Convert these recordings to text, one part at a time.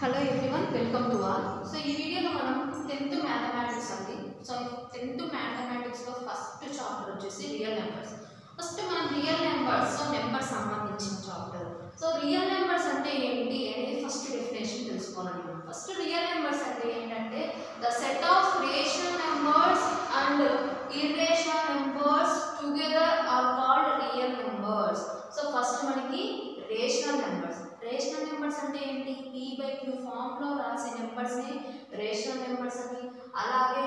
Hello everyone, welcome to all. So ఈ వీడియోలో మనం 10th మ్యాథమెటిక్స్ అండి. సో 10th మ్యాథమెటిక్స్ లో ఫస్ట్ చాప్టర్ వచ్చేసి రియల్ నెంబర్స్. ఫస్ట్ మనం రియల్ నెంబర్స్ నెంబర్ సంబంధించిన చాప్టర్. సో రియల్ నెంబర్స్ అంటే ఏంటి అనేది ఫస్ట్ డెఫినేషన్ తెలుసుకోవాలన్నమాట. ఫస్ట్ రియల్ నెంబర్స్ అంటే ఏంటంటే the set of rational numbers and irrational numbers together are called real numbers. So first మనకి రేషనల్ నెంబర్స్ అంటే ఏంటి? p/q ఫామ్ లో రాసే నెంబర్స్ ని రేషనల్ నెంబర్స్ అని, అలాగే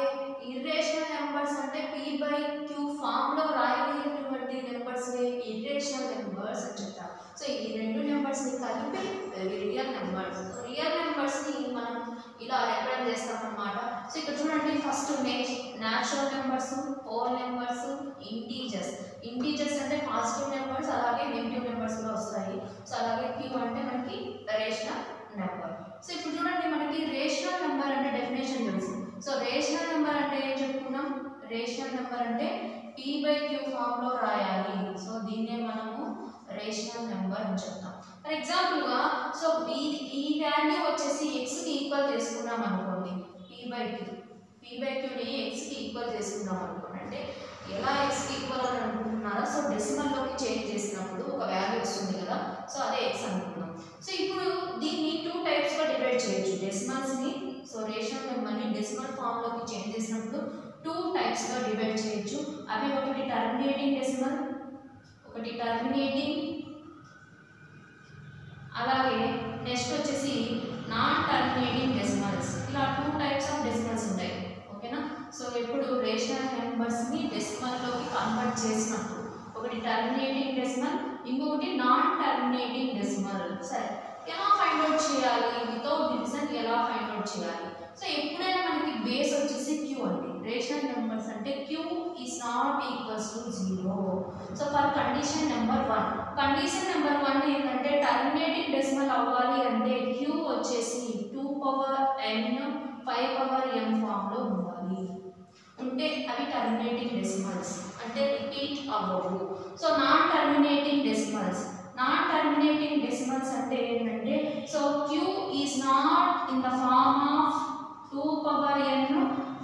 ఇర్రేషనల్ నెంబర్స్ అంటే p/q ఫామ్ లో రాయలేనటువంటి నెంబర్స్ ని ఇర్రేషనల్ నెంబర్స్ అని చెప్తారు. సో ఈ రెండు నెంబర్స్ ని కలిపి రియల్ నెంబర్స్ ని మనం ఇలా రిప్రజెంట్ చేస్తాం అన్నమాట. సో ఇక్కడ చూడండి, first natural numbers, whole numbers, integers అంటే పాజిటివ్ నెంబర్స్, అలాగే నెగిటివ్ నెంబర్స్ కూడా వస్తాయి. సో అలాగే q అంటే మనకి రేషనల్ నెంబర్. సో ఇప్పుడు చూడండి, మనకి రేషనల్ నెంబర్ అంటే డెఫినేషన్ తెలుసు. సో రేషనల్ నెంబర్ అంటే ఏం చెప్పుకున్నాం? రేషనల్ నెంబర్ అంటే p/q ఫామ్ లో రాయాలి. సో దీన్నే మనము రేషనల్ నెంబర్ అని చెప్తాం. ఫర్ ఎగ్జాంపుల్ గా సో ఈ వాల్యూ వచ్చేసి x కి ఈక్వల్ చేసుకున్నాం అనుకోండి. p/q ని x కి ఈక్వల్ చేసుకున్నాం అనుకోండి. అంటే ఎలా x కి ఈక్వల్ అని అనుకుంటున్నారా? సో డెసిమల్ లోకి చేంజ్ చేసినప్పుడు ఒక వాల్యూ వస్తుంది కదా, సో అదే x అనుకుందాం. సో ఇప్పుడు దీన్ని టూ టైప్స్ గా డివైడ్ చేయొచ్చు. డెసిమల్స్ ని, సో రేషనల్ నెంబర్ ని డెసిమల్ ఫామ్ లోకి చేంజ్ చేసినప్పుడు టూ టైప్స్ గా డివైడ్ చేయొచ్చు. అవి ఒకటి టర్మినేటింగ్ డెసిమల్, ఒకటి టర్మినేటింగ్, అలాగే నెక్స్ట్ వచ్చేసి నాన్ టర్మినేటింగ్ డెసిమల్స్. ఇలా టూ టైప్స్ ఆఫ్ డెసిమల్స్ ఉంటాయి. ఓకేనా? సో ఇప్పుడు రేషనల్ నెంబర్స్ ని డెసిమల్ లోకి కన్వర్ట్ చేసినప్పుడు ఒకటి టర్మినేటింగ్ డెసిమల్, ఇంకొకటి నాన్ టర్మినేటింగ్ డెసిమల్. సరే, ఎలా ఫైండ్ అవుట్ చేయాలి? వితౌట్ డివిజన్ ఎలా ఫైండ్ అవుట్ చేయాలి? సో ఎప్పుడైనా మనకి బేస్ వచ్చేసి q అండి. రేషనల్ నెంబర్స్ అంటే q is not equals to 0. So for condition number 1 ఏంటంటే టర్మినేటింగ్ డెసిమల్ అవ్వాలి అంటే q వచ్చేసి 2n 5n ఫామ్ లో ఉండాలి. ఉంటే అవి టర్మినేటింగ్ డెసిమల్స్, అంటే రిపీట్ అవ్వవు. సో నాన్ టర్మినేటింగ్ డెసిమల్స్ అంటే ఏంటంటే so q is not in the form of 2n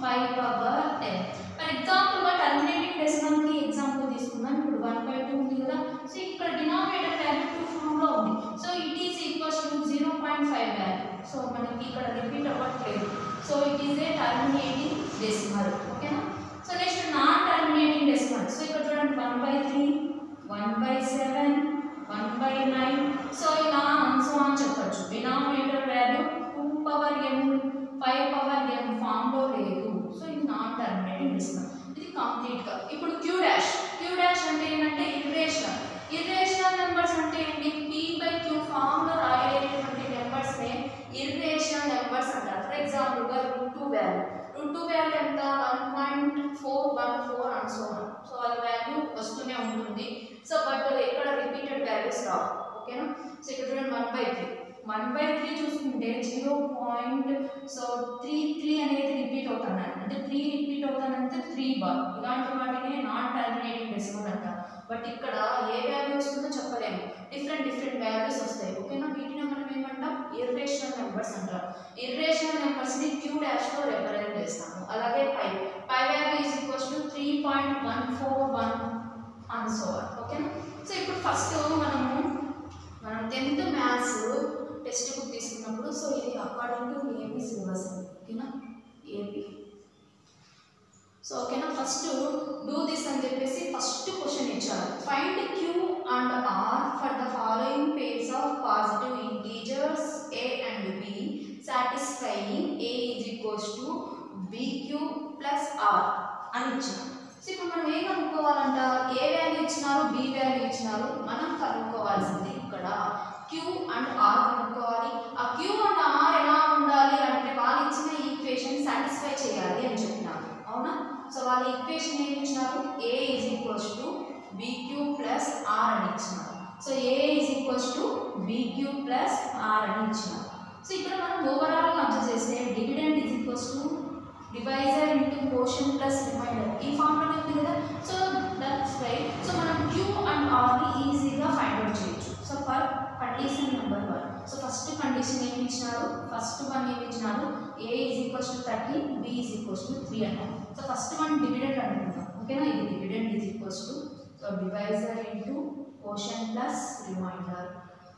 5n. For example గా టర్మినేటింగ్ డెసిమల్ కి ఎగ్జాంపుల్ తీసుకుందాం. ఇప్పుడు 1/2 ఉంది కదా. సో ఇక్కడ డినామినేటర్ వాల్యూ 2 ఫామ్ లో ఉంది. So it is equals to 0.5 value. So మనకి ఇక్కడ రిపీట్ అవ్వట్లేదు. So it is a terminating decimal. ఓకేనా? So next non terminating decimal. So ఇక్కడ చూడండి, 1/3, 1/7, 1/9. సో ఇలా సో అని చెప్పొచ్చు. Denominator value 2n 5n form లో లేదు. సో ఇది నాన్ టర్మినేటింగ్ డెసిమల్. ఇది కంప్లీట్ గా. ఇప్పుడు q డాష్ అంటే ఏంటంటే ఇర్రేషనల్ నెంబర్స్ అంటే ఏంటి? p/q ఫామ్ లో రాయలేనటువంటి నెంబర్స్ నే ఇర్రేషనల్ నెంబర్స్ అంటారు. ఫర్ ఎగ్జాంపుల్ గా √2 వాల్యూ ఎంత? 1.414 అండ్ సో ఆన్. సో అది వాల్యూ వస్తూనే ఉంటుంది. సో బట్ ఎక్కడ రిపీటెడ్ వాల్యూస్ రావు. ఓకేనా? సో ఇక్కడ చూడండి, 1/3 చూసుకుంటే 0.33 అనేది రిపీట్ అవుతాను. అంటే 3 రిపీట్ అవుతానంటే 3 బార్. ఇలాంటి వాటిని నాన్ టర్మినేటింగ్ డెసిమల్ అంటారు. బట్ ఇక్కడ ఏ వాల్యూ వస్తుందో చెప్పలేము. డిఫరెంట్ వాల్యూస్ వస్తాయి. ఓకేనా? వీటిని మనం ఏమంటాం? ఇర్రేషనల్ నెంబర్స్ అంటారు. ఇర్రేషనల్ నెంబర్స్ ని q డాష్ లో రిప్రజెంట్ చేస్తాము. అలాగే pi value is equals to 3.141 and so on. ఓకేనా? సో ఇప్పుడు ఫస్ట్ మనం 10th మ్యాథ్స్ టెక్స్ట్ బుక్ తీసుకున్నప్పుడు సో ఇది అకార్డింగ్ టు ఏపీ సిలబస్. ఓకేనా? ఏపీ. సో ఓకేనా, ఫస్ట్ డూ దిస్ అని చెప్పేసి ఫస్ట్ క్వశ్చన్ ఇచ్చారు. Find q and r for the following pairs of positive integers a and b satisfying a is equals to bq plus r అని ఇచ్చారు. So ఇప్పుడు మనం ఏం కనుక్కోవాలంట? ఏ వాల్యూ ఇచ్చినారు, బి వాల్యూ ఇచ్చినారు. మనం కనుక్కోవాల్సింది ఇక్కడ q అండ్ r కనుక్కోవాలి. ఆ q అండ్ r ఎలా ఉండాలి అంటే వాళ్ళు ఇచ్చిన ఈక్వేషన్ సాటిస్ఫై చేయాలి అని చెప్పినారు. అవునా? సో వాళ్ళ ఈక్వేషన్ ఏమి ఇచ్చినారు? a is equals to bq plus r అని ఇచ్చినారు. So a is equals to bq plus r అని ఇచ్చినారు. సో ఇక్కడ మనం ఓవరాల్ గా అబ్జర్వ్ చేస్తే dividend is equals to divisor into caution plus remainder ఈ ఫామ్ లో ఉంది కదా. So that's right. సో మనం q అండ్ r ని ఈజీగా ఫైండ్ అవుట్ చేయొచ్చు. So for condition number 1 so first condition ఏమి ఇచ్చినారు, ఫస్ట్ వన్ ఏమి ఇచ్చినారు, a = 30, b = 3 అన్నారు. సో ఫస్ట్ వన్ డివిడెండ్ అనుకుందాం, ఓకేనా. ఇది dividend so divisor into caution plus remainder.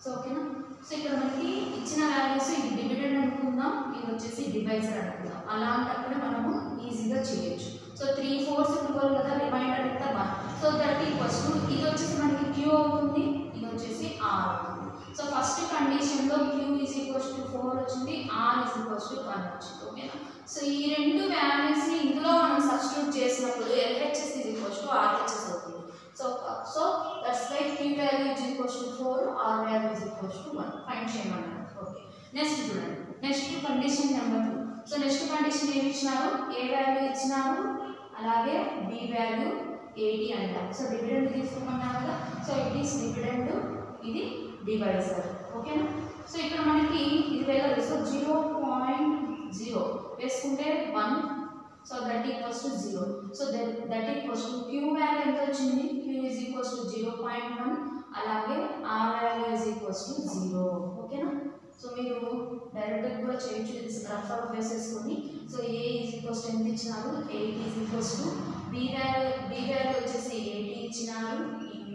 So ఓకేనా. సో ఇక్కడ మనకి ఇచ్చిన వాల్యూస్ ఇది డివిడెండ్ అనుకుందాం, ఇది వచ్చేసి డివైజర్ అనుకుందాం. అలాంటప్పుడు మనము ఈజీగా చేయొచ్చు. సో 3 4s ఇవ్వాలి కదా, రిమైండర్ ఎంత 1. సో దట్ ఈక్వల్స్ టు ఇది వచ్చేసి మనకి q అవుతుంది, ఇది వచ్చేసి r అవుతుంది. సో ఫస్ట్ కండిషన్ లో q = 4 వచ్చింది, r = 1 వచ్చింది, ఓకేనా. సో ఈ రెండు వాల్యూస్ ని ఇందులో మనం సబ్స్టిట్యూట్ చేసినప్పుడు LHS = RHS అవుతుంది. So that's why q value = 4, r value = 1 find చేయమన్నారు. ఓకే, నెక్స్ట్ చూడండి, next condition number 2. So next condition ఏమి ఇచ్చినారు, a వాల్యూ ఇచ్చినారు, అలాగే b వాల్యూ 80 అంటారు. సో డివిడెండ్ తీసుకోమన్నారు కదా, సో ఇట్ ఈస్ డివిడెండ్, ఇది డివైజర్, ఓకేనా. సో ఇక్కడ మనకి ఇది వెళ్ళదు, సో 0.0 వేసుకుంటే 1, so that equals to 0. So that equals to q value ఎంత వచ్చింది, q = 0.1, అలాగే r వాల్యూ = 0, ఓకేనా. సో మీరు డైరెక్ట్గా కూడా చేయొచ్చు, ఇది రఫ్ ఆఫ్ వేసేసుకొని. సో a ఎంత ఇచ్చినారు, 8 b వాల్యూ వచ్చేసి 80 ఇచ్చినారు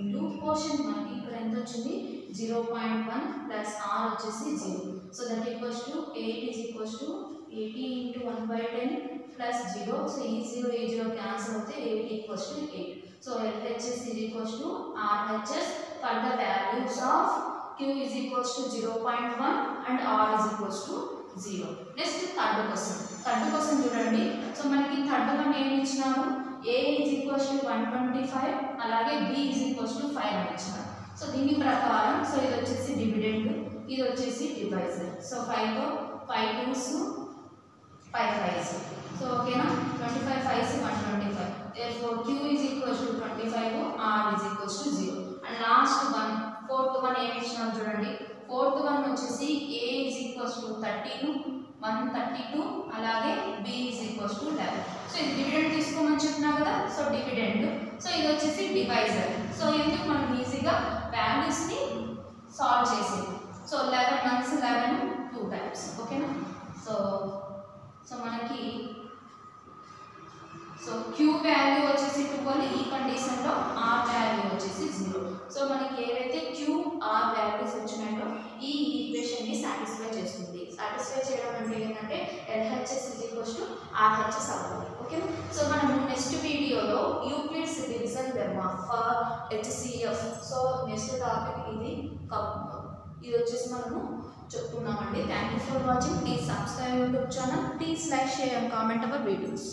ఇంటూ కోషన్ మనకి ఇక్కడ ఎంత వచ్చింది 0.1 ప్లస్ r వచ్చేసి 0. So that equals to 8 = 80 into 1/10 plus 0. So ఈ 0 క్యాన్సిల్ అవుతే 8 = 8. So LHS = RHS for the values of q = 0.1 and r = 0. Next third question చూడండి. సో మనకి థర్డ్ వన్ ఏమి ఇచ్చినారు, a = 125, అలాగే b = 5 అని ఇచ్చినారు. సో దీని ప్రకారం సో ఇది వచ్చేసి డివిడెండ్, ఇది వచ్చేసి డివైజర్. సో 5 తో 5 2s 5 5s. సో ఓకేనా, 25 5s 125. therefore q = 25, r = 0. And last one fourth one ఏమి ఇచ్చినారు చూడండి. ఫోర్త్ వన్ వచ్చేసి a = 13, 132, అలాగే b = 11. సో ఇది డివిడెండ్ తీసుకోమని చెప్పినా కదా, సో డివిడెండ్. సో ఇది వచ్చేసి డివైజర్. సో ఎందుకు మనం ఈజీగా వాల్యూస్ ని సాల్వ్ చేసేది. సో 11 1s 11 2 టైమ్స్, ఓకేనా. సో మనకి సో q వాల్యూ వచ్చేసి 12, ఈ కండిషన్ లో r వాల్యూ వచ్చేసి 0. సో మనకి ఏవైతే q r వాల్యూస్ వచ్చినాయో ఈ ఈక్వేషన్ ని సాటిస్ఫై చేస్తుంది. సాటిస్ఫై చేయడం అంటే ఏంటంటే LHS = RHS అవ్వాలి, ఓకే. సో మనం నెక్స్ట్ వీడియోలో Euclid's division lemma for HCF. So next topic ఇది వచ్చేసి మనము చెప్పుకున్నామండి. Thank you for watching. Please subscribe YouTube channel. Please like, share and comment our videos.